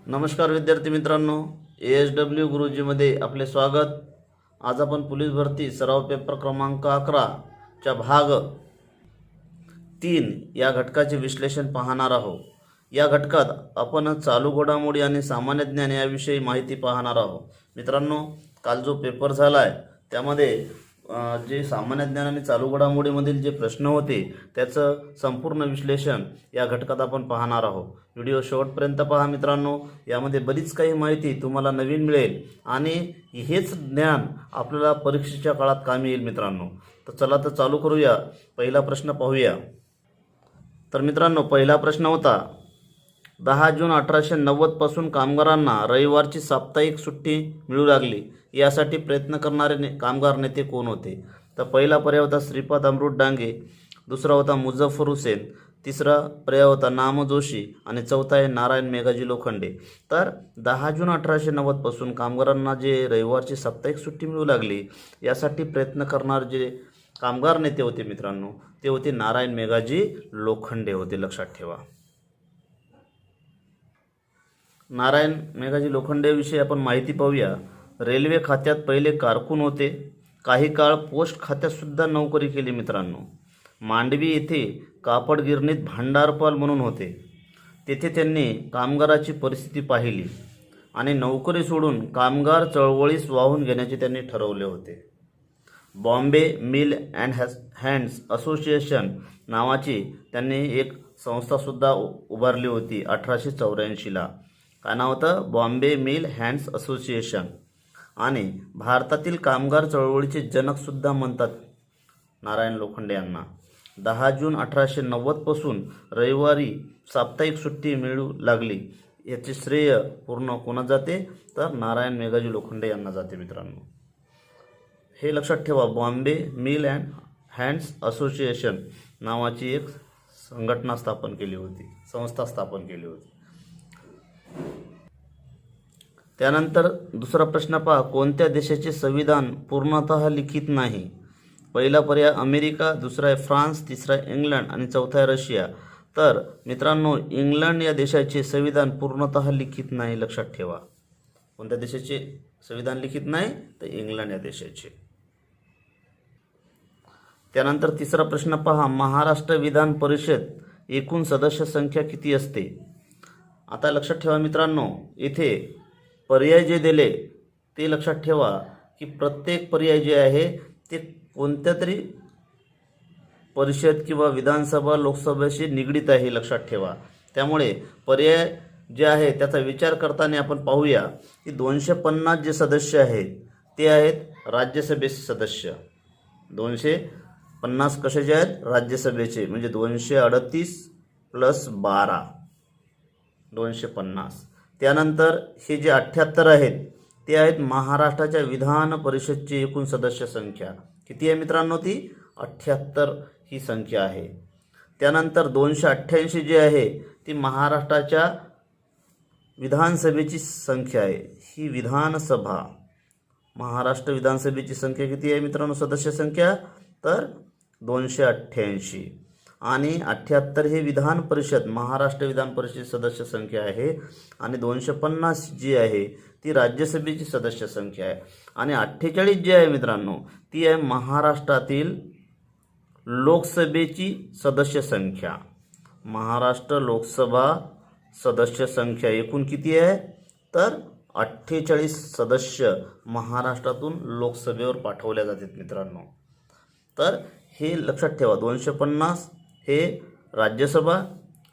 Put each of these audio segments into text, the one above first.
नमस्कार विद्यार्थी मित्रांनो, ASW गुरुजीमध्ये आपले स्वागत। आज आपण पोलीस भरती सराव पेपर क्रमांक 11 च्या भाग 3 या घटकाचे विश्लेषण पाहणार आहोत। या घटकात आपण चालू घडामोडी आणि सामान्य ज्ञान याविषयी माहिती पाहणार आहोत। मित्रांनो, काल जो पेपर झाला आहे त्यामध्ये जे सामान्य ज्ञान आणि चालू घडामोडीमधील जे प्रश्न होते त्याचं संपूर्ण विश्लेषण या घटकात आपण पाहणार आहोत। व्हिडिओ शेवटपर्यंत पहा मित्रांनो, यामध्ये बरीच काही माहिती तुम्हाला नवीन मिळेल आणि हेच ज्ञान आपल्याला परीक्षेच्या काळात कामी येईल मित्रांनो। तर चला तर चालू करूया। पहिला प्रश्न पाहूया। तर मित्रांनो, पहिला प्रश्न होता 10 जून 1890 पासून कामगारांना रविवारची साप्ताहिक सुट्टी मिळू लागली, यासाठी प्रयत्न करणारे कामगार नेते कोण होते? तर पहिला पर्याय होता श्रीपाद अमृत डांगे, दुसरा होता मुझफ्फर हुसेन, तिसरा पर्याय होता नाम जोशी आणि चौथा आहे नारायण मेघाजी लोखंडे। तर 10 जून 1890 पासून कामगारांना जे रविवारची साप्ताहिक सुट्टी मिळू लागली यासाठी प्रयत्न करणारे जे कामगार नेते होते मित्रांनो, ते होते नारायण मेघाजी लोखंडे होते, लक्षात ठेवा। नारायण मेघाजी लोखंडेविषयी आपण माहिती पाहूया। रेल्वे खात्यात पहिले कारकून होते, काही काळ पोस्ट खात्यात सुद्धा नोकरी केली मित्रांनो। मांडवी येथे कापड गिरणीत भांडारपाल म्हणून होते, तेथे त्यांनी कामगाराची परिस्थिती पाहिली आणि नोकरी सोडून कामगार चळवळीस वाहून घेण्याचे त्यांनी ठरवले होते। Bombay mill and hands association नावाची त्यांनी एक संस्थासुद्धा उभारली होती 1884ला। काय नाव होतं? Bombay mill hands association. आणि भारतातील कामगार चळवळीचे जनकसुद्धा म्हणतात नारायण लोखंडे यांना। 10 जून 1890 पासून रविवारी साप्ताहिक सुट्टी मिळू लागली याचे श्रेय पूर्ण कोणा जाते? तर नारायण मेघाजी लोखंडे यांना जाते मित्रांनो। हे लक्षात ठेवा, Bombay mill and hands association नावाची एक संघटना स्थापन केली होती, संस्था स्थापन केली होती। त्यानंतर दुसरा प्रश्न पहा, कोणत्या देशाचे संविधान पूर्णतः लिखित नाही? पहिला पर्याय अमेरिका, दुसरा आहे फ्रान्स, तिसरा आहे इंग्लंड आणि चौथा आहे रशिया। तर मित्रांनो, इंग्लंड या देशाचे संविधान पूर्णतः लिखित नाही, लक्षात ठेवा। कोणत्या देशाचे संविधान लिखित नाही? तर इंग्लंड या देशाचे। त्यानंतर तिसरा प्रश्न पहा, महाराष्ट्र विधान परिषद एकूण सदस्य संख्या किती असते? आता लक्षात ठेवा मित्रांनो, इथे पर्याय जे दिले ते लक्षात ठेवा की प्रत्येक पर्याय जे आहे ते कोणत्या तरी परिषद किंवा विधानसभा लोकसभेशी निगडीत आहे, लक्षात ठेवा। त्यामुळे पर्याय जे आहे त्याचा विचार करताना आपण पाहूया की 250 जे सदस्य आहेत ते आहेत राज्यसभेचे सदस्य। 250 कशाचे आहेत? राज्यसभेचे, म्हणजे 238 + 12 250। त्यानंतर हे जे 78 आहेत ते आहेत महाराष्ट्राच्या विधान परिषदची एकूण सदस्य संख्या। किती आहे मित्रांनो? ती 78 ही संख्या आहे। त्यानंतर 288 जे आहे ती महाराष्ट्राच्या विधानसभेची संख्या आहे, ही विधानसभा। महाराष्ट्र विधानसभेची संख्या किती आहे मित्रांनो? सदस्य संख्या तर 288 आणि 78 हे विधान परिषद, महाराष्ट्र विधान परिषद सदस्य संख्या आहे आणि 250 जी आहे ती राज्यसभेची सदस्य संख्या आहे आणि 48 जी आहे मित्रांनो ती आहे महाराष्ट्रातील लोकसभेची सदस्य संख्या। महाराष्ट्र लोकसभा सदस्य संख्या एकूण किती आहे? तर 48 सदस्य महाराष्ट्रातून लोकसभेवर पाठवल्या जातात मित्रांनो। तर हे लक्षात ठेवा, 250 हे राज्यसभा,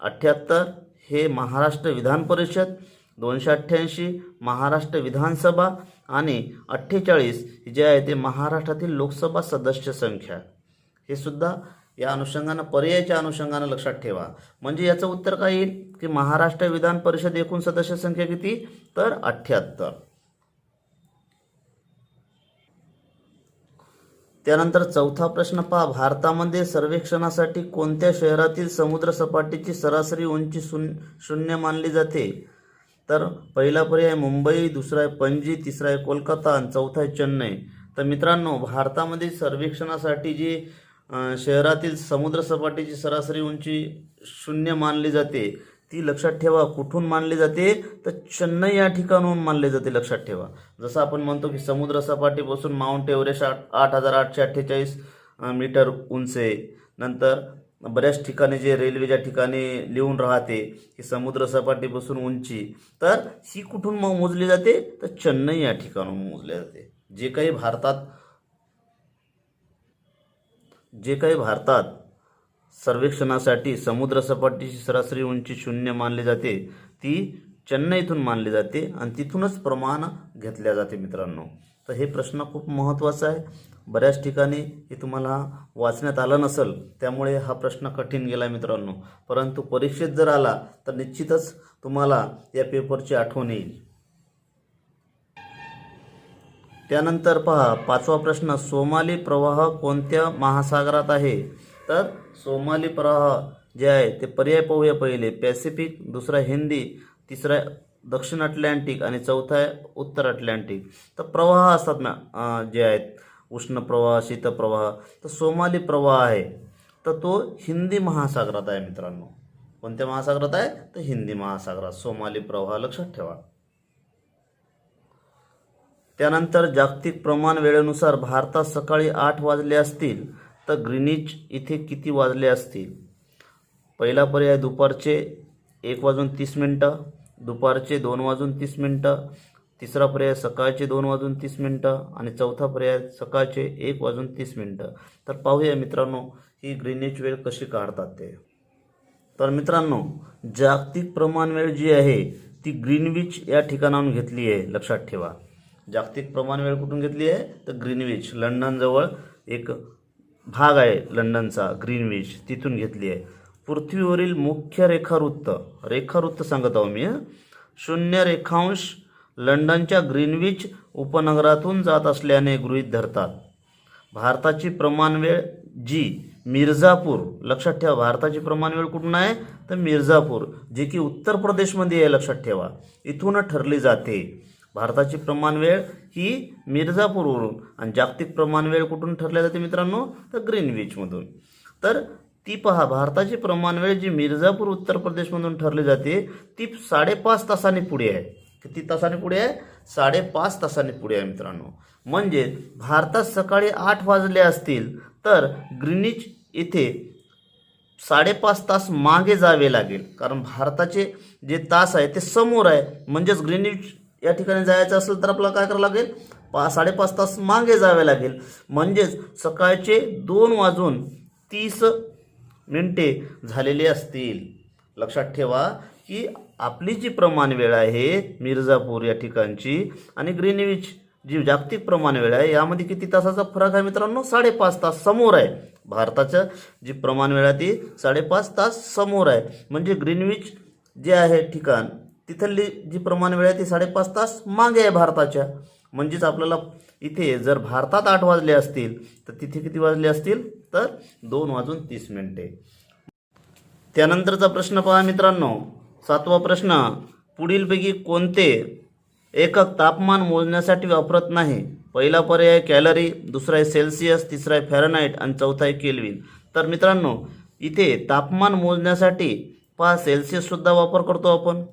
78 हे महाराष्ट्र विधान परिषद, 288 महाराष्ट्र विधानसभा आणि 48 जे आहे ते महाराष्ट्रातील लोकसभा सदस्य संख्या। हे सुद्धा या अनुषंगानं, पर्यायाच्या अनुषंगानं लक्षात ठेवा। म्हणजे याचं उत्तर काय येईल की महाराष्ट्र विधान परिषद एकूण सदस्य संख्या किती? तर 78। त्यानंतर चौथा प्रश्न पहा, भारतामध्ये सर्वेक्षणासाठी कोणत्या शहरातील समुद्र सपाटीची सरासरी उंची 0 मानली जाते? तर पहिला पर्याय मुंबई, दुसरा आहे पणजी, तिसरा आहे कोलकाता आणि चौथा आहे चेन्नई। तर मित्रांनो, भारतामध्ये सर्वेक्षणासाठी जी शहरातील समुद्र सपाटीची सरासरी उंची 0 मानली जाते ती लक्षात ठेवा कुठून मानली जाते, तर चेन्नई या ठिकाणाहून मानली जाते. लक्षात ठेवा. जसं आपण म्हणतो की समुद्र सपाटीपासून माउंट एव्हरेस्ट 8,848 मीटर उंच आहे. नंतर बऱ्याच ठिकाणी जे रेल्वेच्या ठिकाणी लिहून राहते की समुद्र सपाटीपासून उंची, तर ही कुठून मोजली जाते, तर चेन्नई या ठिकाणाहून मोजली जाते. जे काही भारतात सर्वेक्षणासाठी समुद्र सपाटीची सरासरी उंची 0 मानली जाते, ती चेन्नईतून मानली जाते आणि तिथूनच प्रमाण घेतल्या जाते मित्रांनो. तर हे प्रश्न खूप महत्त्वाचा आहे. बऱ्याच ठिकाणी हे तुम्हाला वाचण्यात आलं नसेल, त्यामुळे हा प्रश्न कठीण गेला मित्रांनो. परंतु परीक्षेत जर आला तर निश्चितच तुम्हाला या पेपरची आठवण येईल. त्यानंतर पहा 5वा प्रश्न, सोमाली प्रवाह कोणत्या महासागरात आहे. तर सोमाली प्रवाह जे आहे ते पर्याय पाहूया. पहिले पॅसिफिक, दुसरा हिंदी, तिसरा दक्षिण अटलांटिक आणि चौथा आहे उत्तर अटलांटिक. तर प्रवाह असतात ना जे आहेत, उष्ण प्रवाह, शीत प्रवाह. तर सोमाली प्रवाह आहे तर तो हिंदी महासागरात आहे मित्रांनो. कोणत्या महासागरात आहे, तर हिंदी महासागरात सोमाली प्रवाह लक्षात ठेवा. त्यानंतर जागतिक प्रमाण वेळेनुसार भारतात सकाळी 8 वाजले असतील तर ग्रीनिच इथे किती वाजले असतील. पहिला पर्याय दुपारचे 1:30, दुपारचे 2:30, तिसरा पर्याय सकाळचे 2:30 आणि चौथा पर्याय सकाळचे 1:30. तर पाहूया मित्रांनो ही ग्रीनिच वेळ कशी काढतात ते. तर मित्रांनो जागतिक प्रमाण वेळ जी आहे ती ग्रीनविच या ठिकाणाहून घेतली आहे. लक्षात ठेवा. जागतिक प्रमाण वेळ कुठून घेतली आहे, तर ग्रीनविच, लंडनजवळ एक भाग आहे लंडनचा ग्रीनविच, तिथून घेतली आहे. पृथ्वीवरील मुख्य रेखावृत्त सांगत आहो मी, 0 रेखांश लंडनच्या ग्रीनविच उपनगरातून जात असल्याने गृहीत धरतात. भारताची प्रमाणवेळ जी मिर्झापूर, लक्षात ठेवा भारताची प्रमाणवेळ कुठून आहे, तर मिर्झापूर, जे की उत्तर प्रदेशमध्ये आहे. लक्षात ठेवा इथून ठरली जाते. भारताची प्रमाणवेळ ही मिर्झापूरवरून आणि जागतिक प्रमाणवेळ कुठून ठरली जाते मित्रांनो, तर ग्रीनविचमधून. तर ती पहा भारताची प्रमाणवेळ जी मिर्झापूर उत्तर प्रदेशमधून ठरली जाते ती 5.5 तासांनी पुढे आहे. किती तासांनी पुढे आहे, 5.5 तासांनी पुढे आहे मित्रांनो. म्हणजे भारतात सकाळी 8 वाजले असतील तर ग्रीनिच इथे 5.5 तास मागे जावे लागेल, कारण भारताचे जे तास आहे ते समोर आहे. म्हणजेच ग्रीनिच या ठिकाणी जायचं असेल तर आपल्याला काय करावं लागेल, 5.5 तास मागे जावे लागेल. म्हणजेच सकाळचे 2:30 झालेले असतील. लक्षात ठेवा की आपली जी प्रमाण वेळ आहे मिर्झापूर या ठिकाणची आणि ग्रीनविच जी जागतिक प्रमाण वेळ आहे यामध्ये किती तासाचा फरक आहे मित्रांनो, 5.5 तास समोर आहे. भारताचं जी प्रमाण वेळ आहे ती 5.5 तास समोर आहे. म्हणजे ग्रीनविच जे आहे ठिकाण तिथली जी प्रमाण वेळ आहे ती 5.5 तास मागे आहे भारताच्या. म्हणजेच आपल्याला इथे जर भारतात 8 वाजले असतील तर तिथे किती वाजले असतील, तर 2:30. त्यानंतरचा प्रश्न पहा मित्रांनो 7वा प्रश्न, पुढीलपैकी कोणते एकक तापमान मोजण्यासाठी वापरत नाही. पहिला पर्याय कॅलरी, दुसरा आहे सेल्सिअस, तिसरा आहे फॅरनहाइट आणि चौथा आहे केल्विन. तर मित्रांनो इथे तापमान मोजण्यासाठी पहा सेल्सिअस सुद्धा वापर करतो आपण,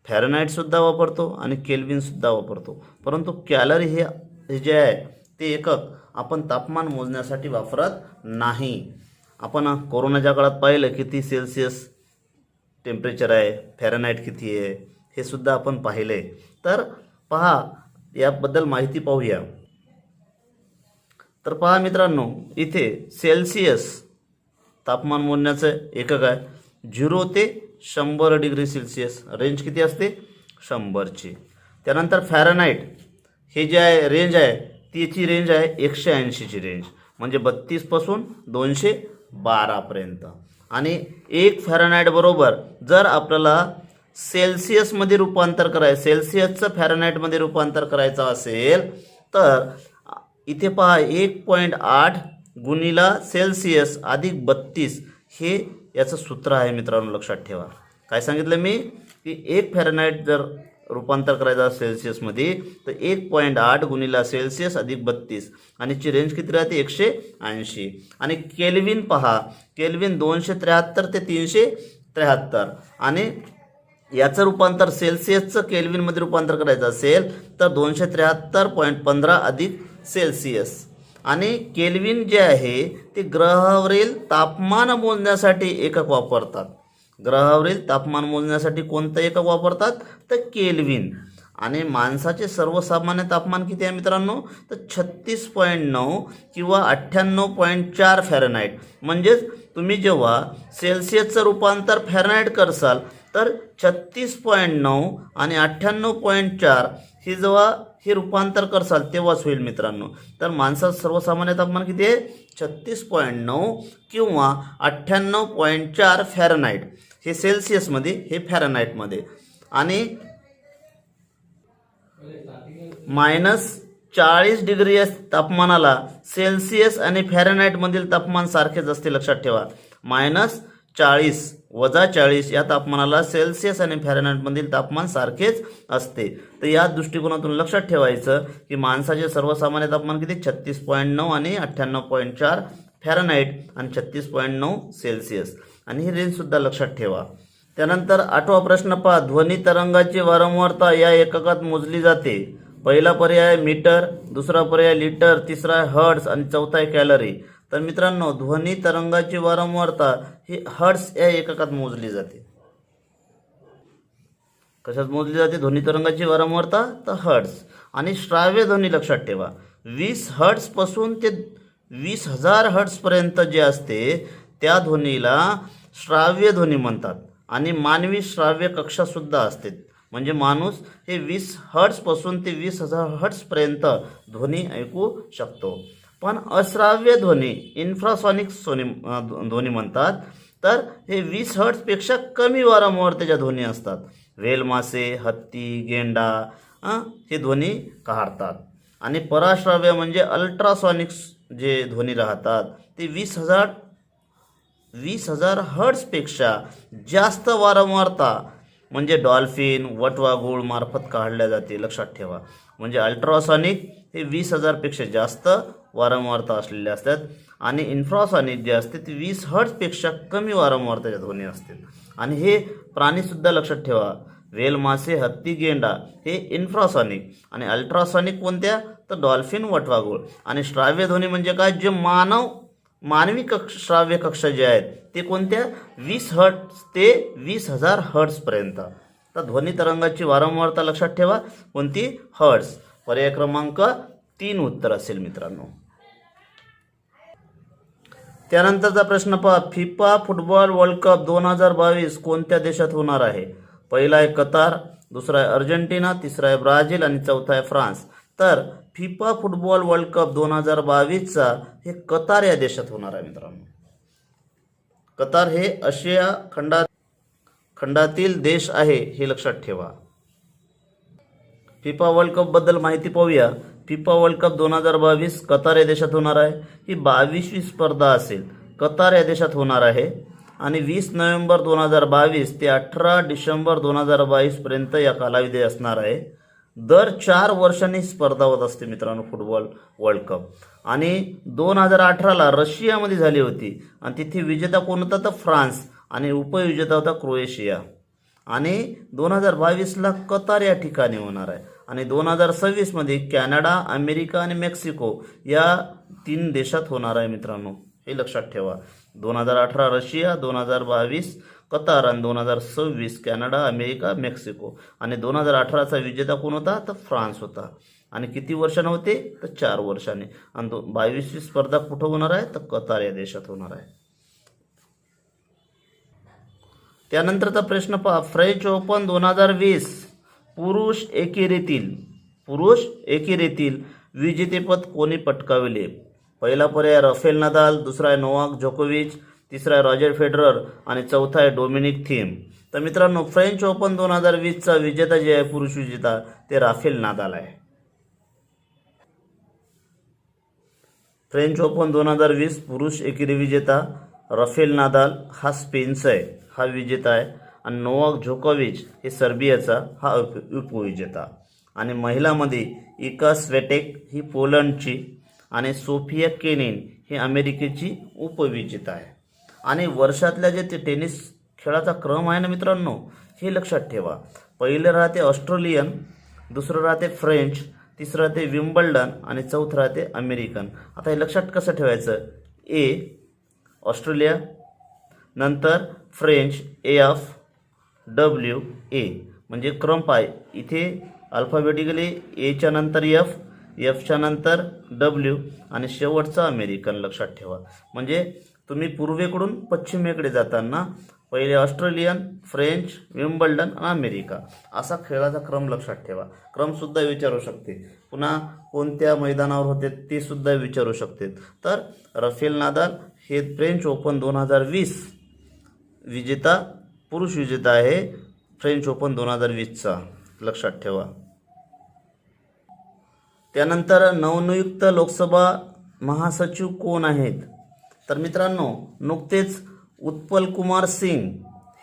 फॅरनहाइट सुद्धा वापरतो आणि केल्विन सुद्धा वापरतो. परंतु कॅलरी हे जे आहे ते एकक आपण तापमान मोजण्यासाठी वापरत नाही. आपण कोरोनाच्या काळात पाहिलं किती सेल्सिअस टेम्परेचर आहे, फॅरनहाइट किती आहे हे सुद्धा आपण पाहिले. तर पहा याबद्दल माहिती पाहूया. तर पहा मित्रांनो इथे सेल्सिअस तापमान मोजण्याचं एकक आहे. 0 ते 100 डिग्री सेल्सिअस रेंज किती असते, 100ची. त्यानंतर फॅरनहाइट हे जे आहे रेंज आहे त्याची रेंज आहे 180ची रेंज, म्हणजे 32 पासून 212 पर्यंत. आणि 1 फॅरनहाइट बरोबर जर आपल्याला सेल्सिअसमध्ये रूपांतर करायचं, सेल्सिअसचं फॅरनहाइटमध्ये रूपांतर करायचं असेल तर इथे पहा 1.8 गुणिला सेल्सिअस अधिक 32 हे याचं सूत्र आहे मित्रांनो. लक्षात ठेवा काय सांगितलं मी की 1 फॅरनहाइट जर रूपांतर करायचं सेल्सिअसमध्ये तर 1.8 गुणिला सेल्सिअस अधिक 32 आणि ची रेंज किती राहते 180. आणि केल्विन पहा, केल्विन 273 ते 373 आणि याचं रूपांतर सेल्सिअसचं केल्विनमध्ये रूपांतर करायचं असेल तर 273.15 अधिक सेल्सिअस. आणि केल्विन जे आहे ते ग्रहावरील तापमान मोजण्यासाठी एकक वापरतात. ग्रहावरील तापमान मोजण्यासाठी कोणतं एकक वापरतात तर केल्विन. आणि माणसाचे सर्वसामान्य तापमान किती आहे मित्रांनो तर 36.9 किंवा 98.4 फॅरनहाईट. म्हणजेच तुम्ही जेव्हा सेल्सिअसचं रूपांतर फॅरनहाईट करसाल तर 36.9 आणि 98.4 हे जेव्हा हे रूपांतर करसाल तेव्हाच होईल मित्रांनो. तर माणसाचं सर्वसामान्य तापमान किती आहे 36.9 किंवा 98.4 फॅरनहाईट. हे सेल्सिअसमध्ये, हे फॅरनहाईटमध्ये. आणि -40 डिग्री या तापमानाला सेल्सिअस आणि फॅरनहाईटमधील तापमान सारखेच असते, लक्षात ठेवा. -40 - 40 या तापमानाला सेल्सिअस आणि फॅरनहाईटमधील तापमान सारखेच असते. तर या दृष्टिकोनातून लक्षात ठेवायचं की माणसाचे सर्वसामान्य तापमान किती 36.9 आणि 98.4 फॅरनहाईट आणि 36.9 सेल्सिअस. आणि ही रेंजसुद्धा लक्षात ठेवा. त्यानंतर 8वा प्रश्न पहा. ध्वनी तरंगाची वारंवारता या एककात मोजली जाते. पहिला पर्याय मीटर, दुसरा पर्याय लिटर, तिसरा हर्ट्ज आणि चौथा आहे कॅलरी. तर मित्रांनो ध्वनी तरंगाची वारंवारता ही हर्ट्ज या एककात मोजली जाते. कशात मोजली जाते ध्वनी तरंगाची वारंवारता तर हर्ट्ज. आणि श्राव्य ध्वनी लक्षात ठेवा 20 हर्ट्ज पासून ते 20,000 हर्ट्ज पर्यंत जे असते त्या ध्वनीला श्राव्य ध्वनी म्हणतात. आणि मानवी श्राव्य कक्षा सुद्धा असते. म्हणजे माणूस हे 20 हर्ट्ज पासून ते 20,000 हर्ट्ज पर्यंत ध्वनी ऐकू शकतो. पण अश्राव्य ध्वनी इन्फ्रासॉनिक ध्वनी म्हणतात. तर हे 20 हर्ट्जपेक्षा कमी वारंवारतेच्या ध्वनी असतात. व्हेल मासे, हत्ती, गेंडा हे ध्वनी काढतात. आणि पराश्राव्य म्हणजे अल्ट्रासॉनिक जे ध्वनी राहतात ते 20,000 हर्ट्जपेक्षा जास्त वारंवारता म्हणजे डॉल्फिन, वटवाघूळ मार्फत काढल्या जाते, लक्षात ठेवा. म्हणजे अल्ट्रासॉनिक हे 20,000 पेक्षा जास्त वारंवारता असलेले असतात. आणि इन्फ्रासॉनिक जे असते ते 20 हर्ट्जपेक्षा कमी वारंवारतेच्या ध्वनी असते. आणि हे प्राणीसुद्धा लक्षात ठेवा. व्हेल मासे, हत्ती, गेंडा हे इन्फ्रासॉनिक. आणि अल्ट्रासॉनिक कोणत्या तर डॉल्फिन, वटवाघूळ. आणि श्राव्य ध्वनी म्हणजे काय जे मानवी श्राव्य कक्षा जे आहेत ते कोणत्या 20 हर्ट्ज ते 20,000 हर्ट्जपर्यंत. तर ध्वनी तरंगाची वारंवारता लक्षात ठेवा कोणती हर्ट्ज. पर्याय क्रमांक 3 उत्तर असेल मित्रांनो. त्यानंतरचा प्रश्न पहा. फिफा फुटबॉल वर्ल्ड कप 2022 कोणत्या देशात होणार आहे. पहिला आहे कतार, दुसरा आहे अर्जेंटिना, तिसरा आहे ब्राझील आणि चौथा आहे फ्रान्स. तर फिफा फुटबॉल वर्ल्ड कप 2022चा हे कतार या देशात होणार आहे मित्रांनो. कतार हे आशिया खंडातील देश आहे हे लक्षात ठेवा. फिफा वर्ल्ड कप बद्दल माहिती पाहूया. फिफा वर्ल्ड कप 2022 कतार या देशात होणार आहे. ही 22वी स्पर्धा असेल, कतार या देशात होणार आहे. आणि 20 नोव्हेंबर 2022 ते 18 डिसेंबर 2022 पर्यंत या कालावधी असणार आहे. दर 4 वर्षांनी स्पर्धा होत असते मित्रांनो फुटबॉल वर्ल्ड कप. आणि 2018ला रशियामध्ये झाली होती आणि तिथे विजेता कोण होता तर फ्रान्स आणि उपविजेता होता क्रोएशिया. आणि 2022ला कतार या ठिकाणी होणार आहे. आणि 2026मध्ये कॅनडा, अमेरिका आणि मेक्सिको या 3 देशात होणार आहे मित्रांनो, हे लक्षात ठेवा. 2018 रशिया, 2022 कतार आणि 2026 कॅनडा, अमेरिका, मेक्सिको. आणि 2018चा विजेता कोण होता तर फ्रान्स होता. आणि किती वर्षांनी होते तर 4 वर्षांनी. आणि 22वी स्पर्धा कुठं होणार आहे तर कतार या देशात होणार आहे. त्यानंतरचा प्रश्न पहा. फ्रेंच ओपन 2020 पुरुष एकेरीतील विजेतेपद कोणी पटकाविले. पहिला पर्याय राफेल नदाल, दुसरा आहे नोवाक जोकोविच, तिसरा आहे रॉजर फेडरर आणि चौथा आहे डोमिनिक थीम. तर मित्रांनो फ्रेंच ओपन 2020चा विजेता जे आहे पुरुष विजेता ते राफेल नादाल आहे. फ्रेंच ओपन 2020 पुरुष एकेरी विजेता राफेल नादाल हा स्पेनचा आहे, हा विजेता आहे. आणि नोवाक जोकोविच हे सर्बियाचा हा उपविजेता. आणि महिलांमध्ये इका स्वेटेक ही पोलंडची आणि सोफिया केनिन ही अमेरिकेची उपविजेता आहे. आणि वर्षातल्या जे ते टेनिस खेळाचा क्रम आहे ना मित्रांनो हे लक्षात ठेवा. पहिलं राहते ऑस्ट्रेलियन, दुसरं राहते फ्रेंच, तिसरं राहते विम्बल्डन आणि चौथं राहते अमेरिकन. आता हे लक्षात कसं ठेवायचं? ए ऑस्ट्रेलिया, नंतर फ्रेंच AFWA, म्हणजे क्रम पाय इथे अल्फाबेटिकली एच्या नंतर एफ, एफच्या नंतर डब्ल्यू आणि शेवटचा अमेरिकन लक्षात ठेवा. म्हणजे तुम्ही पूर्वेकडून पश्चिमेकडे जाताना पहिले ऑस्ट्रेलियन, फ्रेंच, विम्बल्डन आणि अमेरिका असा खेळाचा क्रम लक्षात ठेवा. क्रमसुद्धा विचारू शकते. पुन्हा कोणत्या मैदानावर होते ते सुद्धा विचारू शकते. तर राफेल नादाल हे फ्रेंच ओपन 2020 विजेता, पुरुष विजेता आहे फ्रेंच ओपन 2020चा, लक्षात ठेवा. त्यानंतर नवनियुक्त लोकसभा महासचिव कोण आहेत? तर मित्रांनो, नुकतेच उत्पल कुमार सिंग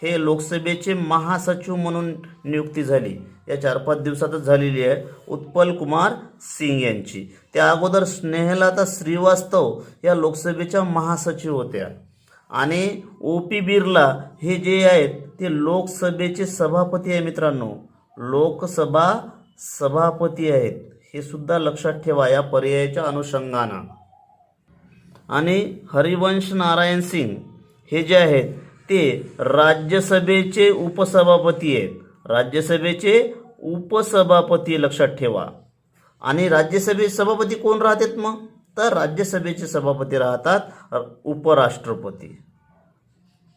हे लोकसभेचे महासचिव म्हणून नियुक्ती झाली. या 4-5 दिवसातच झालेली आहे उत्पल कुमार सिंग यांची. त्या अगोदर स्नेहलता श्रीवास्तव या लोकसभेच्या महासचिव होत्या. आणि OP बिर्ला हे जे आहेत ते लोकसभेचे सभापती आहे मित्रांनो, लोकसभा सभापती आहेत. हे सुद्धा लक्षात ठेवा या पर्यायाच्या अनुषंगानं. आणि हरिवंश नारायण सिंग हे जे आहेत ते राज्यसभेचे उपसभापती आहेत. राज्यसभेचे उपसभापती लक्षात ठेवा. आणि राज्यसभेचे सभापती कोण राहतात मग? तर राज्यसभेचे सभापती राहतात उपराष्ट्रपती.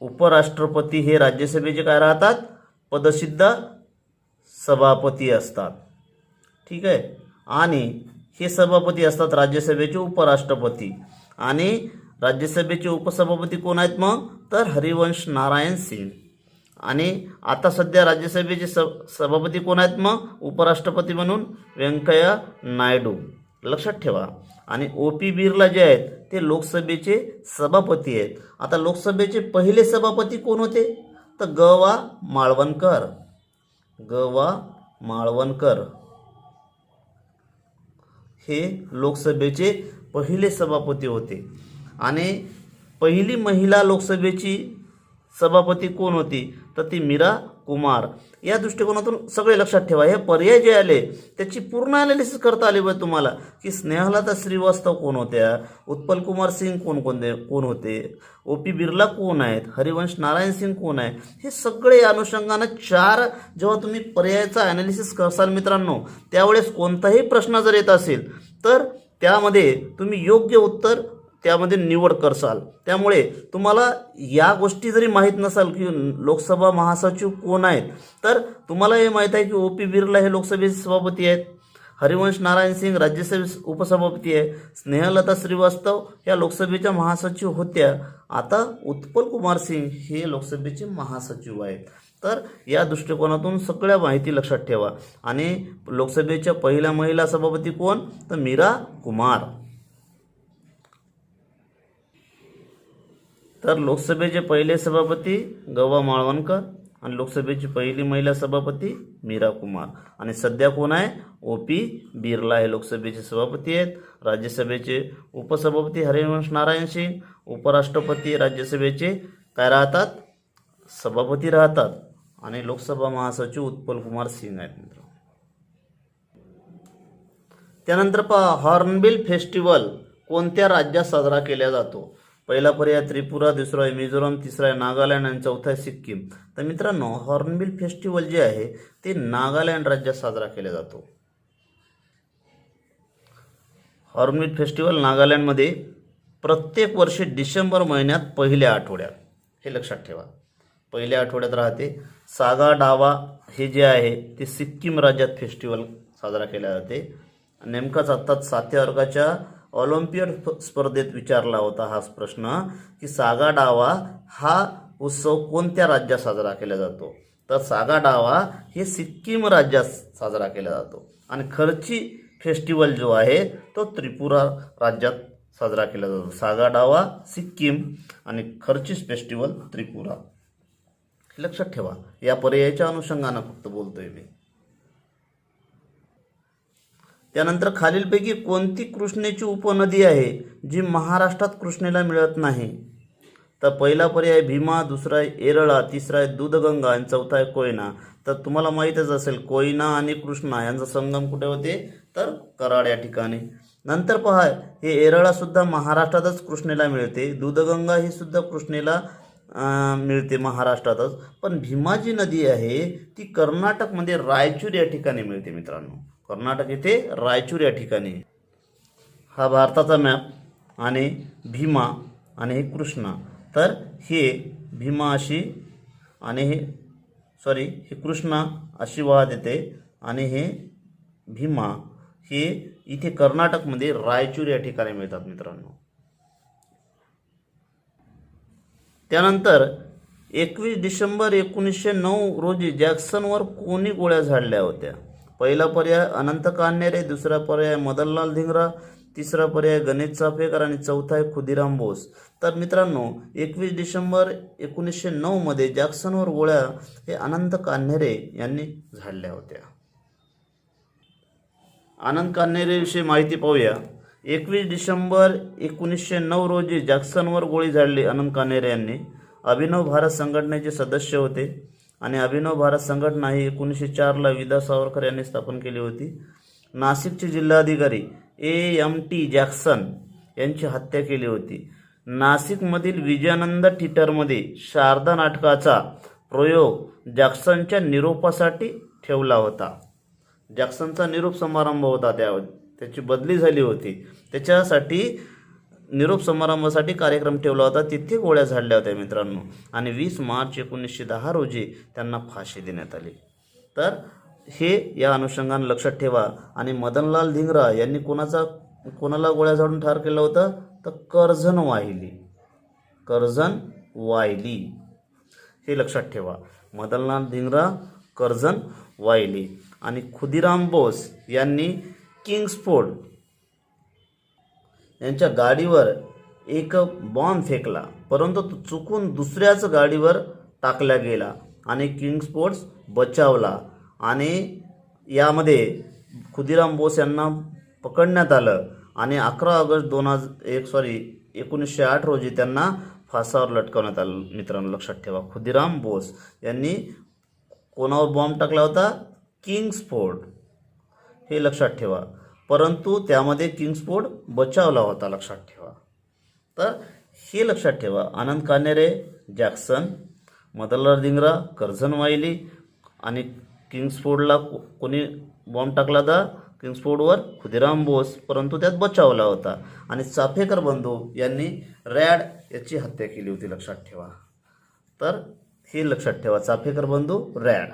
उपराष्ट्रपती हे राज्यसभेचे काय राहतात? पदसिद्ध सभापती असतात. ठीक आहे. आणि हे सभापती असतात राज्यसभेचे उपराष्ट्रपती. आणि राज्यसभेचे उपसभापती कोण आहेत मग? तर हरिवंश नारायण सिंग. आणि आता सध्या राज्यसभेचे सभापती कोण आहेत मग उपराष्ट्रपती म्हणून? व्यंकय्या नायडू, लक्षात ठेवा. आणि OP बिर्ला जे आहेत ते लोकसभेचे सभापती आहेत. आता लोकसभेचे पहिले सभापती कोण होते? तर ग.वा. माळवणकर. ग.वा. माळवणकर हे लोकसभेचे पहिले सभापती होते. आणि पहिली महिला लोकसभेची सभापती कोण होती? तर ती मीरा कुमार. या दृष्टिकोनातून सगळे लक्षात ठेवा. हे पर्याय जे आले त्याची पूर्ण ॲनालिसिस करता आली पाहिजे तुम्हाला, की स्नेहलता श्रीवास्तव कोण होत्या, उत्पल कुमार सिंग कोण होते, OP बिर्ला कोण आहेत, हरिवंश नारायण सिंग कोण आहे, हे सगळे अनुषंगानं जेव्हा तुम्ही पर्यायाचा ॲनालिसिस करसाल मित्रांनो, त्यावेळेस कोणताही प्रश्न जर येत असेल तर त्यामध्ये तुम्ही योग्य उत्तर त्यामध्ये निवड करसाल. त्यामुळे तुम्हाला या गोष्टी जरी माहीत नसाल की लोकसभा महासचिव कोण आहेत, तर तुम्हाला हे माहीत आहे की OP बिर्ला हे लोकसभेचे सभापती आहेत, हरिवंश नारायण सिंग राज्यसभेचे उपसभापती आहे, स्नेहलता श्रीवास्तव या लोकसभेच्या महासचिव होत्या. आता उत्पल कुमार सिंग हे लोकसभेचे महासचिव आहेत. तर या दृष्टिकोनातून सगळ्या माहिती लक्षात ठेवा. आणि लोकसभेच्या पहिल्या महिला सभापती कोण? तर मीरा कुमार. तर लोकसभेचे पहिले सभापती ग.वा. माळवणकर आणि लोकसभेची पहिली महिला सभापती मीरा कुमार. आणि सध्या कोण आहे? OP बिर्ला हे लोकसभेचे सभापती आहेत. राज्यसभेचे उपसभापती हरिवंश नारायण सिंग, उपराष्ट्रपती राज्यसभेचे काय राहतात? सभापती राहतात. आणि लोकसभा महासचिव उत्पल कुमार सिंग आहेत मित्र. त्यानंतर पहा, हॉर्नबिल फेस्टिवल कोणत्या राज्यात साजरा केला जातो? पहिला पर्याय त्रिपुरा, दुसरा आहे मिझोराम, तिसरा आहे नागालँड आणि चौथा आहे सिक्कीम. तर मित्रांनो, हॉर्नबिल फेस्टिवल जे आहे ते नागालँड राज्यात साजरा केला जातो. हॉर्नबिल फेस्टिवल नागालँडमध्ये प्रत्येक वर्षी डिसेंबर महिन्यात पहिल्या आठवड्यात, हे लक्षात ठेवा, पहिल्या आठवड्यात राहते. सागा डावा हे जे आहे ते सिक्कीम राज्यात फेस्टिवल साजरा केला जाते. नेमकाच आत्ताच 7थ्या वर्गाच्या ऑलिम्पियड स्पर्धेत विचारला होता हा प्रश्न, की सागा डावा हा उत्सव कोणत्या राज्यात साजरा केला जातो? तर सागा डावा हे सिक्कीम राज्यात साजरा केला जातो. आणि खर्ची फेस्टिवल जो आहे तो त्रिपुरा राज्यात साजरा केला जातो. सागा डावा सिक्कीम आणि खर्चीस फेस्टिवल त्रिपुरा. लक्षात ठेवा, या पर्यायाच्या अनुषंगानं फक्त बोलतोय मी. त्यानंतर खालीलपैकी कोणती कृष्णेची उपनदी आहे जी महाराष्ट्रात कृष्णेला मिळत नाही? तर पहिला पर्याय भीमा, दुसरा आहे एरळा, तिसरा आहे दूधगंगा आणि चौथा आहे कोयना. तर तुम्हाला माहीतच असेल कोयना आणि कृष्णा यांचा संगम कुठे होते, तर कराड या ठिकाणी. नंतर पहा, हे एरळा सुद्धा महाराष्ट्रातच कृष्णेला मिळते, दूधगंगा ही सुद्धा कृष्णेला मिळते महाराष्ट्रातच. पण भीमा जी नदी आहे ती कर्नाटकमध्ये रायचूर या ठिकाणी मिळते मित्रांनो. कर्नाटक येथे रायचूर या ठिकाणी. हा भारताचा मॅप आणि भीमा आणि हे कृष्णा. तर हे भीमा अशी आणि हे कृष्णा अशी वाहत येते आणि हे भीमा हे इथे कर्नाटकमध्ये रायचूर या ठिकाणी मिळतात मित्रांनो. त्यानंतर 21 डिसेंबर 1909 रोजी जॅक्सनवर कोणी गोळ्या झाडल्या होत्या? पहिला पर्याय अनंत कान्हेरे, दुसरा पर्याय मदनलाल धिंगरा, तिसरा पर्याय गणेश चाफेकर आणि चौथा आहे खुदिराम बोस. तर मित्रांनो 21 डिसेंबर 1909 मध्ये जॅक्सनवर गोळ्या हे अनंत कान्हेरे यांनी झाडल्या होत्या. अनंत कान्हेरेविषयी माहिती पाहूया. 21 डिसेंबर 1909 रोजी जॅक्सनवर गोळी झाडली अनंत कान्हेरे यांनी. अभिनव भारत संघटनेचे सदस्य होते आणि अभिनव भारत संघटना ही 1904ला विदा सावरकर यांनी स्थापन केली होती. नाशिकचे जिल्हाधिकारी A.M.T. जॅक्सन यांची हत्या केली होती. नाशिकमधील विजयानंद थिएटरमध्ये शारदा नाटकाचा प्रयोग जॅक्सनच्या निरोपासाठी ठेवला होता. जॅक्सनचा निरोप समारंभ होता, त्याची बदली झाली होती, त्याच्यासाठी निरोप समारंभासाठी कार्यक्रम ठेवला होता. तिथे गोळ्या झाडल्या होत्या मित्रांनो आणि 20 मार्च 1910 रोजी त्यांना फाशी देण्यात आली. तर हे या अनुषंगाने लक्षात ठेवा. आणि मदनलाल धिंगरा यांनी कोणाला गोळ्या झाडून ठार केलं होतं, तर कर्झन वायली. हे लक्षात ठेवा. मदनलाल धिंगरा, कर्झन वायली. आणि खुदिराम बोस यांनी किंग्सफोर्ड यांच्या गाडीवर एक बॉम्ब फेकला, परंतु तो चुकून दुसऱ्याच गाडीवर टाकला गेला आणि किंग्सफोर्ड बचावला आणि यामध्ये खुदिराम बोस यांना पकडण्यात आलं आणि 11 ऑगस्ट 1908 रोजी त्यांना फासावर लटकवण्यात आलं. मित्रांनो लक्षात ठेवा, खुदिराम बोस यांनी कोणावर बॉम्ब टाकला होता, किंग्सफोर्ड. हे लक्षात ठेवा. परंतु त्यामध्ये किंग्सफोर्ड बचावला होता, लक्षात ठेवा. तर हे लक्षात ठेवा. अनंत कान्हेरे, जॅक्सन, मदनलाल धिंगरा, कर्झन वायली आणि किंग्सफोर्डला कोणी बॉम्ब टाकला होता, किंग्सफोर्डवर खुदिराम बोस, परंतु त्यात बचावला होता. आणि चाफेकर बंधू यांनी रॅड याची हत्या केली होती, लक्षात ठेवा. तर हे लक्षात ठेवा, चाफेकर बंधू, रॅड.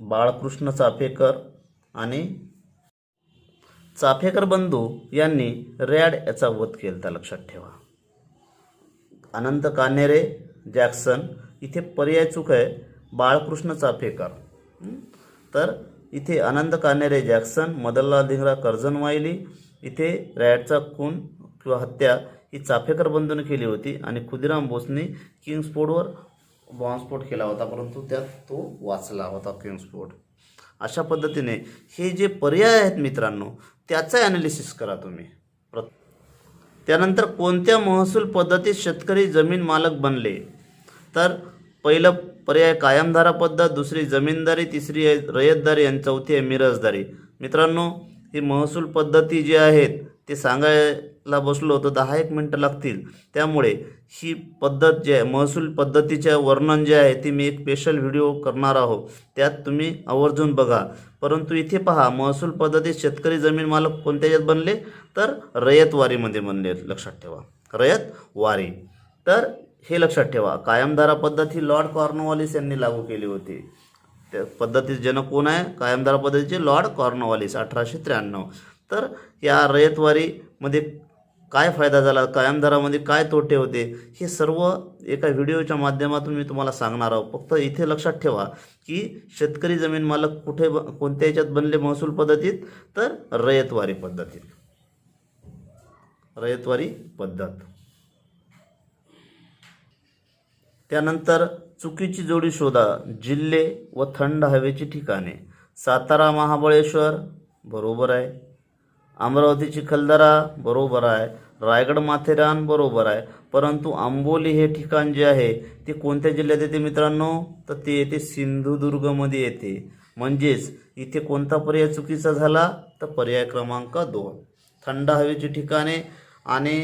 बाळकृष्ण चाफेकर आणि चाफेकर बंधू यांनी रॅड याचा वध केला, लक्षात ठेवा. अनंत कान्हेरे, जॅक्सन, इथे पर्याय चूक आहे, बाळकृष्ण चाफेकर. तर इथे अनंत कान्हेरे, जॅक्सन, मदनलाल धिंगरा, कर्झन वायली. इथे रॅडचा खून किंवा हत्या ही चाफेकर बंधूने केली होती आणि खुदिराम बोसने किंग्सफोर्डवर बॉम्बस्फोट केला होता, परंतु त्यात तो वाचला होता, किंग्सफोर्ड. अशा पद्धतीने हे जे पर्याय आहेत मित्रांनो त्याचा ॲनालिसिस करा तुम्ही. त्यानंतर कोणत्या महसूल पद्धतीत शेतकरी जमीन मालक बनले? तर पहिलं पर्याय कायमधारा पद्धत, दुसरी जमीनदारी, तिसरी आहे रयतदारी आणि चौथी आहे मिरजदारी. मित्रांनो ही महसूल पद्धती जी आहेत ते सांगायला बसलो तर 10-1 मिनटं लागतील. त्यामुळे ही पद्धत जी आहे महसूल पद्धतीचे वर्णन जे आहे ते मी एक स्पेशल व्हिडिओ करणार आहोत, त्यात तुम्ही आवर्जून बघा. परंतु इथे पहा, महसूल पद्धतीत शेतकरी जमीन मालक कोणत्या यात बनले, तर रयतवारीमध्ये बनले, लक्षात ठेवा, रयतवारी. तर हे लक्षात ठेवा. कायमधारा पद्धत ही लॉर्ड कॉर्नवॉलिस यांनी लागू केली होती. त्या पद्धतीचे जनक कोण आहे? कायमधारा पद्धतीचे लॉर्ड कॉर्नवॉलिस, 1893. तर या रयतवारीमध्ये काय फायदा झाला, कायमधारामध्ये काय तोटे होते, हे सर्व एका व्हिडिओच्या माध्यमातून मी तुम्हाला सांगणार आहोत. फक्त इथे लक्षात ठेवा की शेतकरी जमीन मालक कोणत्या याच्यात बनले महसूल पद्धतीत, तर रयतवारी पद्धतीत, रयतवारी पद्धत. त्यानंतर चुकीची जोडी शोधा. जिल्हे व थंड हवेची ठिकाणे. सातारा महाबळेश्वर बरोबर आहे. अमरावती चिखलदरा बरोबर आहे. रायगड माथेरान बरोबर आहे, परंतु आंबोली हे ठिकाण जे आहे ते कोणत्या जिल्ह्यात येते मित्रांनो? तर ते येते सिंधुदुर्गमध्ये येते. म्हणजेच इथे कोणता पर्याय चुकीचा झाला? तर पर्याय क्रमांक 2. थंड हवेची ठिकाणे आणि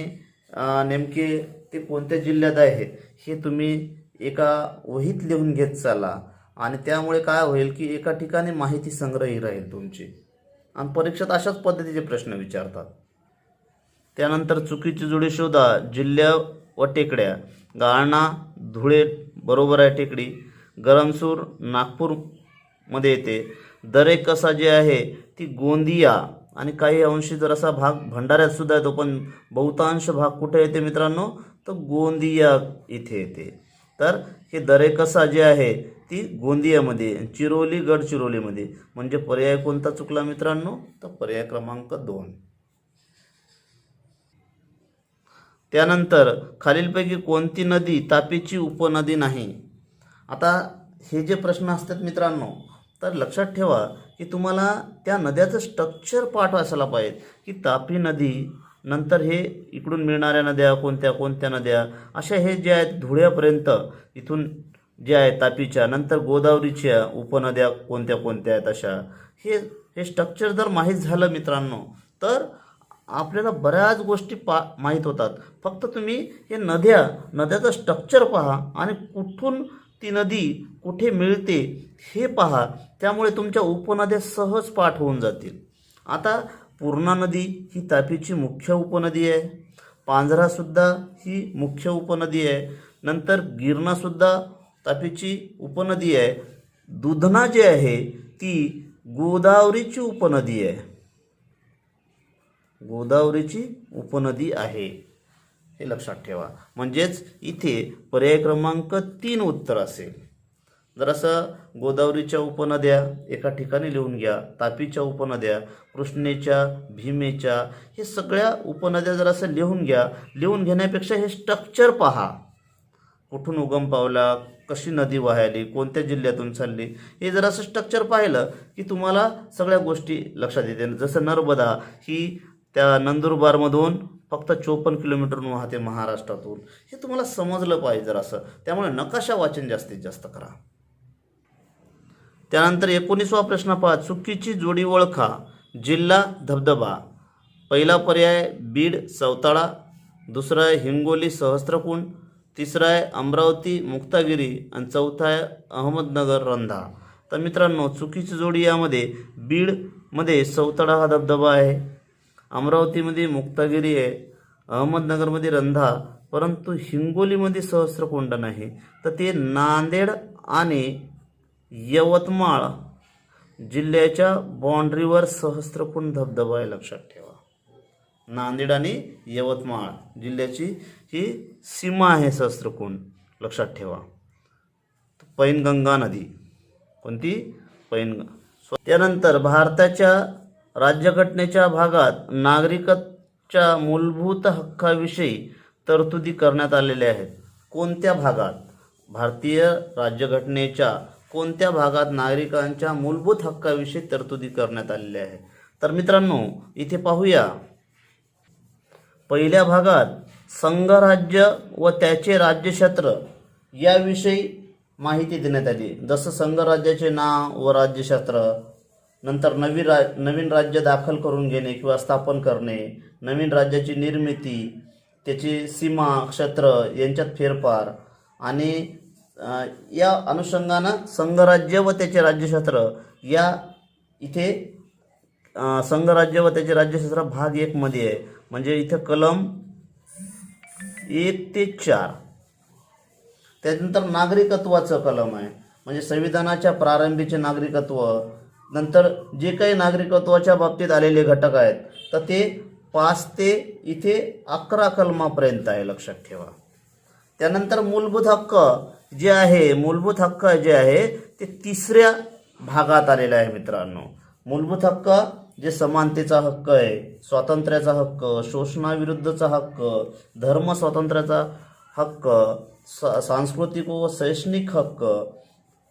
नेमके ते कोणत्या जिल्ह्यात आहेत हे तुम्ही एका वहीत लिहून घेत चाला, आणि त्यामुळे काय होईल की एका ठिकाणी माहिती संग्रही राहील तुमची, आणि परीक्षेत अशाच पद्धतीचे प्रश्न विचारतात. त्यानंतर चुकीची जोडी शोधा. जिल्ह्या व टेकड्या. गाळणा धुळे बरोबर आहे टेकडी. गरमसूर नागपूरमध्ये येते. दरेकसा जे आहे ती गोंदिया आणि काही अंशी जर असा भाग भंडाऱ्यात सुद्धा येतो, पण बहुतांश भाग कुठे येते मित्रांनो? तर गोंदिया इथे येते. तर हे दरेकसा जे आहे ती गोंदियामध्ये, चिरोली गडचिरोलीमध्ये. म्हणजे पर्याय कोणता चुकला मित्रांनो? तर पर्याय क्रमांक 2. त्यानंतर खालीलपैकी कोणती नदी तापीची उपनदी नाही? आता हे जे प्रश्न असतात मित्रांनो, तर लक्षात ठेवा की तुम्हाला त्या नद्याचं स्ट्रक्चर पाठ असायला पाहिजे, की तापी नदी, नंतर हे इकडून मिळणाऱ्या नद्या कोणत्या कोणत्या नद्या, अशा हे जे आहेत धुळ्यापर्यंत इथून जे आहे तापीच्या, नंतर गोदावरीच्या उपनद्या कोणत्या कोणत्या आहेत, अशा हे स्ट्रक्चर जर माहीत झालं मित्रांनो, तर आपल्याला बऱ्याच गोष्टी माहीत होतात. फक्त तुम्ही हे नद्याचं स्ट्रक्चर पहा आणि कुठून ती नदी कुठे मिळते हे पहा, त्यामुळे तुमच्या उपनद्या सहज पाठ होऊन जातील. आता पूर्णा नदी ही तापीची मुख्य उपनदी आहे. पांझरासुद्धा ही मुख्य उपनदी आहे. नंतर गिरणा तापीची उपनदी आहे. दुधना जी आहे ती गोदावरीची उपनदी आहे. गोदावरीची उपनदी आहे, हे लक्षात ठेवा. म्हणजेच इथे पर्याय क्रमांक 3 उत्तर असेल. जर असं गोदावरीच्या उपनद्या एका ठिकाणी लिहून घ्या, तापीच्या उपनद्या, कृष्णेच्या, भीमेच्या, हे सगळ्या उपनद्या जर असं लिहून घ्या. लिहून घेण्यापेक्षा हे स्ट्रक्चर पहा, कुठून उगम पावला, कशी नदी वाहायली, कोणत्या जिल्ह्यातून चालली, हे जर असं स्ट्रक्चर पाहिलं की तुम्हाला सगळ्या गोष्टी लक्षात येते. जसं नर्मदा ही त्या नंदुरबारमधून फक्त 54 किलोमीटरहून वाहते महाराष्ट्रातून, हे तुम्हाला समजलं पाहिजे जर असं. त्यामुळे नकाशा वाचन जास्तीत जास्त करा. त्यानंतर 19वा प्रश्न पहा. चुकीची जोडी ओळखा. जिल्हा धबधबा. पहिला पर्याय बीड सौताळा, दुसरा आहे हिंगोली सहस्त्रकुंड, तिसरा आहे अमरावती मुक्तागिरी, आणि चौथा आहे अहमदनगर रंधा. तर मित्रांनो, चुकीची जोडी यामध्ये बीडमध्ये सौताळा हा धबधबा आहे, अमरावतीमध्ये मुक्तागिरी आहे, अहमदनगरमध्ये रंधा, परंतु हिंगोलीमध्ये सहस्त्रकुंड नाही. तर ते नांदेड आणि यवतमाळ जिल्ह्याच्या बाँड्रीवर सहस्त्रकुंड धबधबा आहे, लक्षात ठेवा. नांदेड आणि यवतमाळ जिल्ह्याची ही सीमा आहे सहस्त्रकुंड, लक्षात ठेवा. पैनगंगा नदी, कोणती? पैनगंगा. त्यानंतर भारताच्या राज्यघटनेच्या भागात नागरिकाच्या मूलभूत हक्काविषयी तरतुदी करण्यात आलेल्या आहेत. कोणत्या भागात? भारतीय राज्यघटनेच्या कोणत्या भागात नागरिकांच्या मूलभूत हक्काविषयी तरतुदी करण्यात आलेल्या आहेत? तर मित्रांनो, इथे पाहूया. पहिल्या भागात संघराज्य व त्याचे राज्यक्षेत्र याविषयी माहिती देण्यात आली. जसं संघराज्याचे नाव व राज्यक्षेत्र, नंतर नवीन राज्य दाखल करून घेणे किंवा स्थापन करणे, नवीन राज्याची निर्मिती, त्याची सीमा, क्षेत्र यांच्यात फेरफार, आणि या अनुषंगानं संघराज्य व त्याचे राज्यक्षेत्र या इथे संघराज्य व त्याचे राज्यक्षेत्र भाग 1 मध्ये आहे. म्हणजे इथे कलम 1 ते 4. त्यानंतर नागरिकत्वाचं कलम आहे, म्हणजे संविधानाच्या प्रारंभीचे नागरिकत्व, नंतर जे काही नागरिकत्वाच्या बाबतीत आलेले घटक आहेत, तर ते 5 ते इथे 11 कलमापर्यंत आहे, लक्षात ठेवा. त्यानंतर मूलभूत हक्क जे आहे ते 3ऱ्या भागात आलेलं आहे मित्रांनो. मूलभूत हक्क जे समानतेचा हक्क आहे, स्वातंत्र्याचा हक्क, शोषणाविरुद्धचा हक्क, धर्म स्वातंत्र्याचा हक्क, सांस्कृतिक व शैक्षणिक हक्क,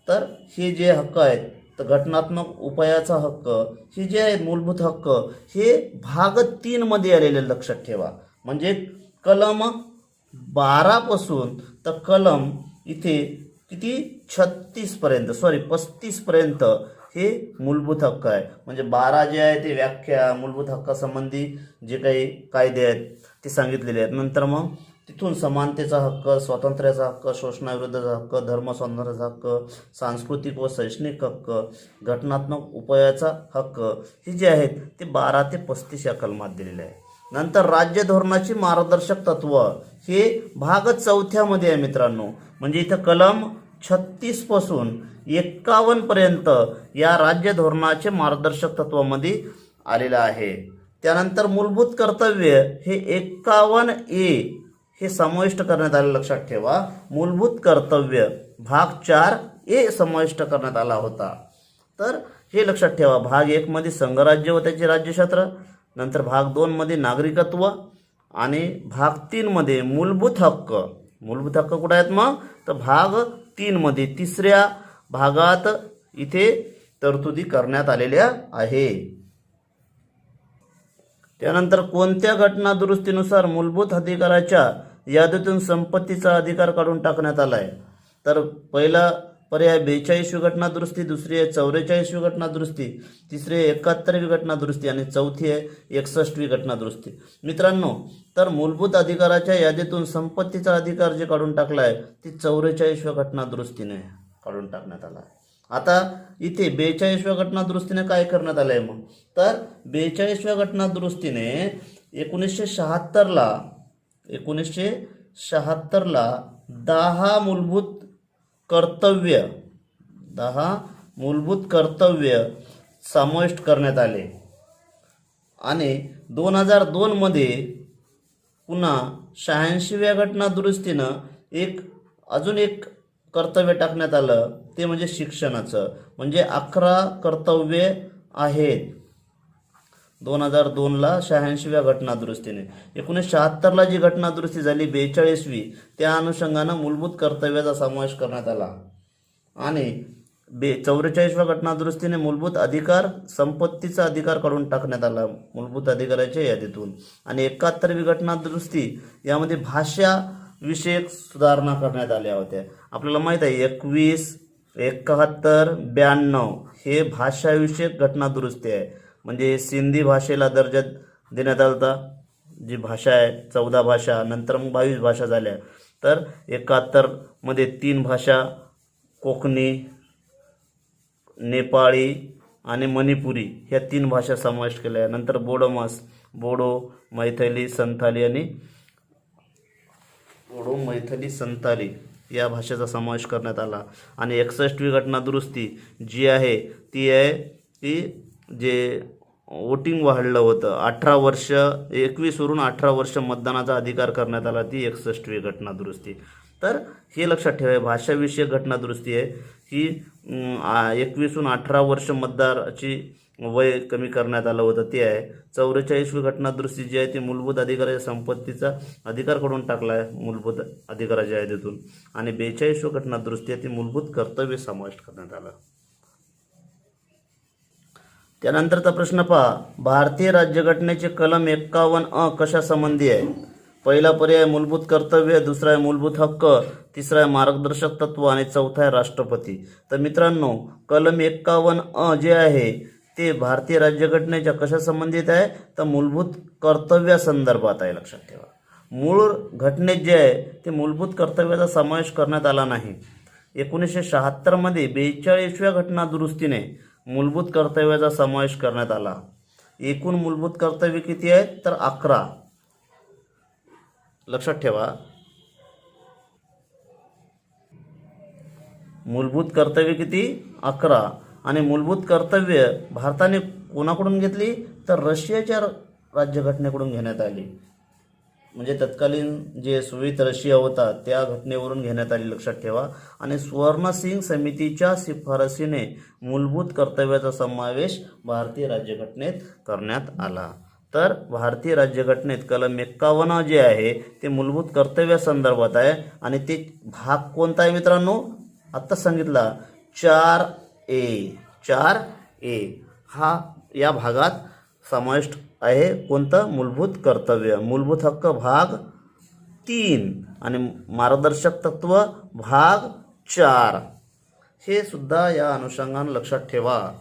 तर हे जे हक्क आहेत, तर घटनात्मक उपायाचा हक्क, हे जे आहे मूलभूत हक्क, हे भाग 3 मध्ये आलेले, लक्षात ठेवा. म्हणजे कलम 12 पासून तर कलम इथे किती 35 पर्यंत हे मूलभूत हक्क आहे. म्हणजे 12 जे आहे ते व्याख्या मूलभूत हक्कासंबंधी जे काही कायदे आहेत ते सांगितलेले आहेत. नंतर मग तिथून समानतेचा हक्क, स्वातंत्र्याचा हक्क, शोषणाविरुद्धचा हक्क, धर्म स्वातंत्र्याचा हक्क, सांस्कृतिक व शैक्षणिक हक्क, घटनात्मक उपायाचा हक्क हे जे आहेत ते 12 ते 35 या कलमात दिलेले आहे. नंतर राज्य धोरणाची मार्गदर्शक तत्व हे भाग 4 मध्ये आहे मित्रांनो. म्हणजे इथं कलम 36 पासून 51 पर्यंत या राज्य धोरणाचे मार्गदर्शक तत्वामध्ये आलेलं आहे. त्यानंतर मूलभूत कर्तव्य हे 51A हे समाविष्ट करण्यात आले. लक्षात ठेवा, मूलभूत कर्तव्य भाग 4A समाविष्ट करण्यात आला होता. तर हे लक्षात ठेवा, भाग 1 मध्ये संघराज्य व त्याचे राज्यक्षेत्र, नंतर भाग 2 मध्ये नागरिकत्व आणि भाग 3 मध्ये मूलभूत हक्क. मूलभूत हक्क कुठे आहेत मग, तर भाग 3 मध्ये 3ऱ्या भागात इथे तरतुदी करण्यात आलेल्या आहे. त्यानंतर कोणत्या घटना दुरुस्तीनुसार मूलभूत अधिकाराच्या यादीतून संपत्तीचा अधिकार काढून टाकण्यात आलाय, तर पहिला पर्याय 42वी घटना दुरुस्ती, दुसरी आहे 44वी घटना दुरुस्ती, तिसरी आहे 71वी घटना दुरुस्ती आणि चौथी आहे 61वी घटना दुरुस्ती. मित्रांनो, तर मूलभूत अधिकाराच्या यादीतून संपत्तीचा अधिकार जे काढून टाकलाय ती 44व्या घटना दुरुस्तीने काढून टाकण्यात आला. आता इथे 42व्या घटना दुरुस्तीने काय करण्यात आलंय मग, तर 42व्या घटना दुरुस्तीने 1976 ला 10 मूलभूत कर्तव्य समाविष्ट करण्यात आले आणि 2002 मध्ये पुन्हा 86व्या घटना दुरुस्तीनं अजून एक कर्तव्य टाकण्यात आलं, ते म्हणजे शिक्षणाचं. म्हणजे 11 कर्तव्ये आहेत 2002 ला 86व्या घटना दुरुस्तीने. 1976 ला जी घटना दुरुस्ती झाली 42वी, त्या अनुषंगानं मूलभूत कर्तव्याचा समावेश करण्यात आला. आणि 44व्या घटना दुरुस्तीने मूलभूत अधिकार, संपत्तीचा अधिकार काढून टाकण्यात आला मूलभूत अधिकाराच्या यादीतून. आणि 71वी घटना दुरुस्ती यामध्ये भाषा विषयक सुधारणा करण्यात आल्या होत्या. आपल्याला माहित आहे 21, 71, 92 हे भाषाविषयक घटना दुरुस्ती आहे. म्हणजे सिंधी भाषेला दर्जा देण्यात आला होता, जी भाषा आहे 14 भाषा, नंतर मग 22 भाषा झाल्या. तर 71 मध्ये 3 भाषा, कोकणी, नेपाळी आणि मणिपुरी ह्या 3 भाषा समाविष्ट केल्या. नंतर बोडो, मैथिली, संथाली या भाषेचा समावेश करण्यात आला. आणि 61वी घटना दुरुस्ती जी आहे ती जे वोटिंग वाढलं होतं 18 वर्ष, 21 वरून 18 वर्ष मतदानाचा अधिकार करण्यात आला, ती 61वी घटना दुरुस्ती. तर हे लक्षात ठेवा, भाषाविषयक घटना दुरुस्ती आहे ही. 21 18 वर्ष मतदाराची वय कमी करण्यात आलं होतं ते आहे. 44वी घटना दुरुस्ती जी आहे ती मूलभूत अधिकाराच्या संपत्तीचा अधिकार काढून टाकला आहे मूलभूत अधिकाराच्या यादीतून. आणि 42वी घटना दुरुस्ती आहे ती मूलभूत कर्तव्य समाविष्ट करण्यात आलं. त्यानंतरचा प्रश्न पहा, भारतीय राज्यघटनेचे कलम 51 कशा संबंधी आहे. पहिला पर्याय मूलभूत कर्तव्य, दुसरा आहे मूलभूत हक्क, तिसरा आहे मार्गदर्शक तत्व आणि चौथा आहे राष्ट्रपती. तर मित्रांनो, कलम 51 जे आहे ते भारतीय राज्यघटनेच्या कशा संबंधित आहे, तर मूलभूत कर्तव्यासंदर्भात आहे. लक्षात ठेवा, मूळ घटनेत जे आहे ते मूलभूत कर्तव्याचा समावेश करण्यात आला नाही. 1976 मध्ये 42व्या घटना दुरुस्तीने मूलभूत कर्तव्याचा समावेश करण्यात आला. एकूण मूलभूत कर्तव्य किती आहेत, तर 11. लक्षात ठेवा, मूलभूत कर्तव्य किती 11. आणि मूलभूत कर्तव्य भारताने कोणाकडून घेतली, तर रशियाच्या राज्यघटनेकडून घेण्यात आली. म्हणजे तत्कालीन जे सोव्हिएत रशिया होता त्या घटनेवरून घेण्यात आली. लक्षात ठेवा. आणि सुवर्णसिंग समितीच्या शिफारसीने मूलभूत कर्तव्याचा समावेश भारतीय राज्यघटनेत करण्यात आला. तर भारतीय राज्यघटनेत कलम 51 जे आहे ते मूलभूत कर्तव्यासंदर्भात आहे. आणि ते भाग कोणता आहे मित्रांनो, आत्ताच सांगितला 4A. हा या भागात समाविष्ट आहे कोणतं? मूलभूत कर्तव्य, मूलभूत हक्क भाग 3 आणि मार्गदर्शक तत्व भाग 4 हे सुद्धा या अनुषंगाने लक्षात ठेवा.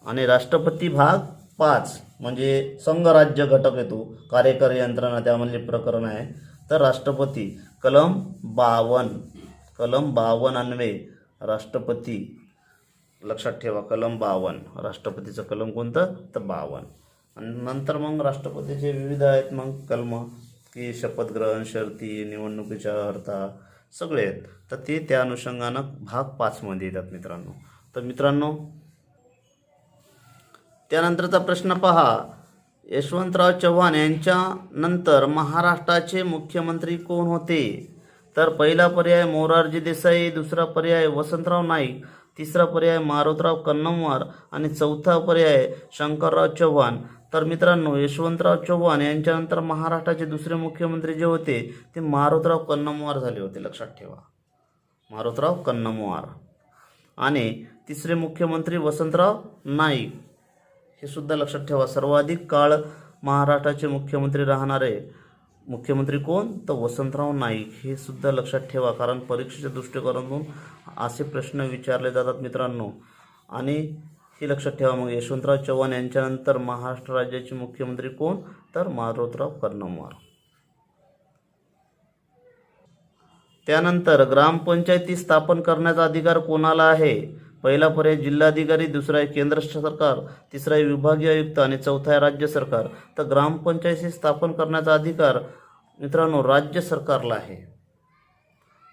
आणि राष्ट्रपती भाग 5 म्हणजे संघराज्य घटक येतो, कार्यकारी यंत्रणा त्यामधले प्रकरण आहे. तर राष्ट्रपती कलम 52 अन्वये राष्ट्रपती लक्षात ठेवा, कलम 52 राष्ट्रपतीचं कलम कोणतं? तर 52. आणि नंतर मग राष्ट्रपतीचे विविध आहेत मग कलम की शपथग्रहण, शर्ती, निवडणुकीच्या अर्हता सगळे आहेत. तर ते त्या अनुषंगानं भाग 5 मध्ये येतात मित्रांनो. तर मित्रांनो त्यानंतरचा प्रश्न पहा, यशवंतराव चव्हाण यांच्या नंतर महाराष्ट्राचे मुख्यमंत्री कोण होते? तर पहिला पर्याय मोरारजी देसाई, दुसरा पर्याय वसंतराव नाईक, तिसरा पर्याय मारोतराव कन्नमवार आणि चौथा पर्याय शंकरराव चव्हाण. तर मित्रांनो यशवंतराव चव्हाण यांच्यानंतर महाराष्ट्राचे दुसरे मुख्यमंत्री जे होते ते मारोतराव कन्नमवार झाले होते, लक्षात ठेवा, मारोतराव कन्नमवार. आणि तिसरे मुख्यमंत्री वसंतराव नाईक, हे सुद्धा लक्षात ठेवा. सर्वाधिक काळ महाराष्ट्राचे मुख्यमंत्री राहणारे मुख्यमंत्री कोण? तर वसंतराव नाईक. हे सुद्धा लक्षात ठेवा, कारण परीक्षेच्या दृष्टिकोनातून असे प्रश्न विचारले जातात मित्रांनो. आणि हे लक्षात ठेवा. मग यशवंतराव चव्हाण यांच्यानंतर महाराष्ट्र राज्याचे मुख्यमंत्री कोण? तर मारोतराव कन्नमवार. त्यानंतर ग्रामपंचायती स्थापन करण्याचा अधिकार कोणाला आहे? पहिला पर्याय जिल्हाधिकारी, दुसरा आहे केंद्र सरकार, तिसरा आहे विभागीय आयुक्त आणि चौथा आहे राज्य सरकार. तर ग्रामपंचायती स्थापन करण्याचा अधिकार मित्रांनो राज्य सरकारला आहे.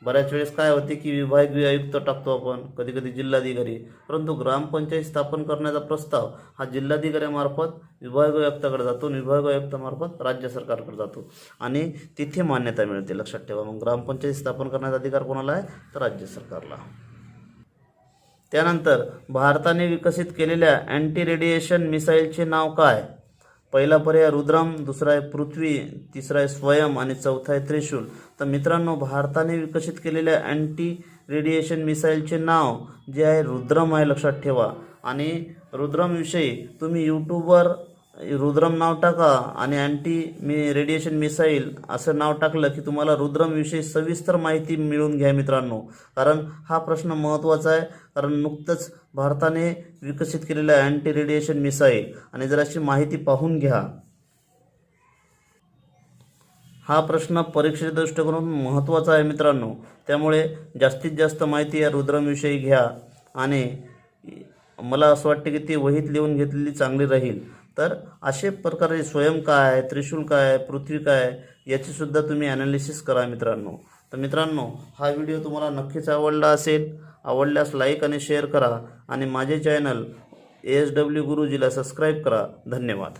बऱ्याच वेळेस काय होते की विभागीय आयुक्त टाकतो आपण, कधी कधी जिल्हाधिकारी, परंतु ग्रामपंचायत स्थापन करण्याचा प्रस्ताव हा जिल्हाधिकाऱ्यामार्फत विभागीय आयुक्ताकडे जातो, विभागीय आयुक्तामार्फत राज्य सरकारकडे जातो आणि तिथे मान्यता मिळते, लक्षात ठेवा. मग ग्रामपंचायत स्थापन करण्याचा अधिकार कोणाला आहे? तर राज्य सरकारला. त्यानंतर भारताने विकसित केलेल्या अँटी रेडिएशन मिसाईलचे नाव काय? पहिला पर्याय रुद्रम, दुसरा आहे पृथ्वी, तिसरा आहे स्वयं आणि चौथा आहे त्रिशूल. तर मित्रांनो भारताने विकसित केलेल्या अँटी रेडिएशन मिसाईलचे नाव जे आहे रुद्रम आहे, लक्षात ठेवा. आणि रुद्रमविषयी तुम्ही यूट्यूबवर रुद्रम नाव टाका आणि रेडिएशन मिसाईल असं नाव टाकलं की तुम्हाला रुद्रमविषयी सविस्तर माहिती मिळून घ्या मित्रांनो, कारण हा प्रश्न महत्त्वाचा आहे. कारण नुकतंच भारताने विकसित केलेल्या अँटी रेडिएशन मिसाईल आणि जराशी माहिती पाहून घ्या. हा प्रश्न परीक्षेच्या दृष्टिकोनातून महत्त्वाचा आहे मित्रांनो, त्यामुळे जास्तीत जास्त माहिती या रुद्रमविषयी घ्या. आणि मला असं वाटतं की ती वहीत लिहून घेतलेली चांगली राहील. तर असे प्रकारे स्वयं काय, त्रिशूल काय, पृथ्वी काय याची सुद्धा तुम्ही ॲनालिसिस करा मित्रांनो. तर मित्रांनो हा व्हिडिओ तुम्हाला नक्कीच आवडला असेल. आवडल्यास लाईक आणि शेअर करा आणि माझे चॅनल ASW गुरुजीला सबस्क्राईब करा. धन्यवाद.